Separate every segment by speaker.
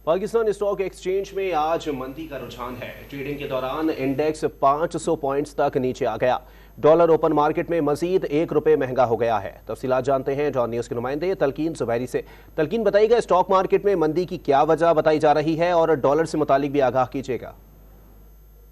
Speaker 1: Pakistan stock exchange में आज मंदी का रुझान है। ट्रेडिंग के दौरान इंडेक्स 500 पॉइंट्स तक नीचे आ गया। डॉलर ओपन मार्केट में मजीद ₹1 महंगा हो गया है। तफसीलात जानते हैं डॉन न्यूज के नुमाइंदे तलकीन जुबैरी से। तलकीन, बताइएगा स्टॉक मार्केट में मंदी की क्या वजह बताई जा रही है और डॉलर से मुतालिक भी आगाह कीजिएगा।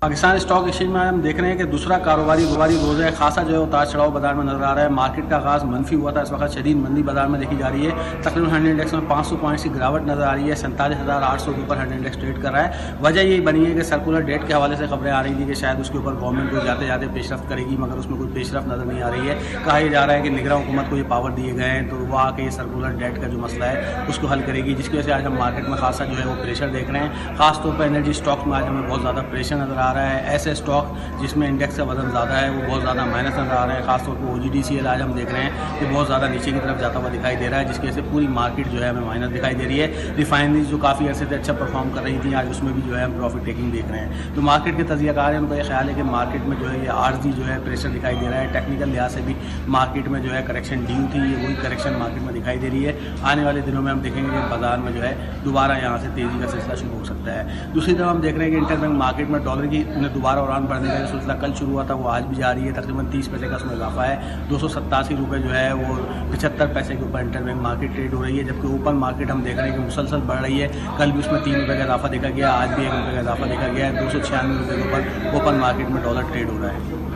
Speaker 2: पाकिस्तान स्टॉक एक्सचेंज में हम देख रहे हैं कि दूसरा कारोबारी रोज है, खासा जो है उतार चढ़ाव बाजार में नजर आ रहा है। मार्केट का आगाज मनफी हुआ था, इस वक्त शदीद मंदी बाजार में देखी जा रही है। तकरीबन हंड्रेड इंडेक्स में 500 पॉइंट्स की गिरावट नजर आ रही है। 47,800 के ऊपर हंड्रेड इंडेक्स ट्रेड कर रहा है। वजह यही बनी है कि सर्कुलर डेट के हवाले से खबरें आ रही थी कि शायद उसके ऊपर गवर्नमेंट को जाते जाते पेशरफ करेगी, मगर उसमें कोई पेशरफ नजर नहीं आ रही है। कहा यह जा रहा है कि निगरान हुकूमत को ये पावर दिए गए हैं, तो वो आके सर्कुलर डेट का जो मसला है उसको हल करेगी, जिसकी वजह से आज हम मार्केट में खासा जो है वो प्रेशर देख रहे हैं। खासतौर पर एनर्जी स्टॉक्स में आज हमें बहुत ज़्यादा प्रेशर नजर आ रहा है। ऐसे स्टॉक जिसमें इंडेक्स का वजन ज़्यादा है वो बहुत ज़्यादा माइनस नजर आ रहे हैं। खासतौर पर OGDCL आज हम देख रहे हैं कि बहुत ज़्यादा नीचे की तरफ जाता हुआ दिखाई दे रहा है, जिसकी वजह से पूरी मार्केट जो है हमें माइनस दिखाई दे रही है। रिफाइनरीज जो काफ़ी अर्से से अच्छा परफॉर्म कर रही थी, आज उसमें भी जो है हम प्रॉफिट टेकिंग देख रहे हैं। तो मार्केट के तजियाकार हैं, उनका ये ख्याल है कि मार्केट में जो है ये आर्जी जो है प्रेशर दिखाई दे रहा है। टेक्निकल लिहाज से भी मार्केट में जो है करेक्शन ड्यू थी, ये वही करेक्शन मार्केट में दिखाई दे रही है। आने वाले दिनों में हम देखेंगे कि बाजार में जो है दोबारा यहाँ से तेज़ी का सिलसिला शुरू हो सकता है। दूसरी तरफ हम देख रहे हैं कि इंटरबैंक मार्केट में डॉलर की दोबारा उड़ान बढ़ने का सिलसिला कल शुरू हुआ था, वो आज भी जारी है। तकरीबन 30 पैसे का उसमें इजाफा है। 287 रुपये जो है वो 75 पैसे के ऊपर इंटरबैंक मार्केट ट्रेड हो रही है, जबकि ओपन मार्केट हम देख रहे हैं कि मुसलसल बढ़ रही है। कल भी उसमें 3 रुपये का इजाफा देखा गया, आज भी 1 रुपये का इजाफा देखा गया है। 296 रुपये के ऊपर ओपन मार्केट में डॉलर ट्रेड हो रहा है।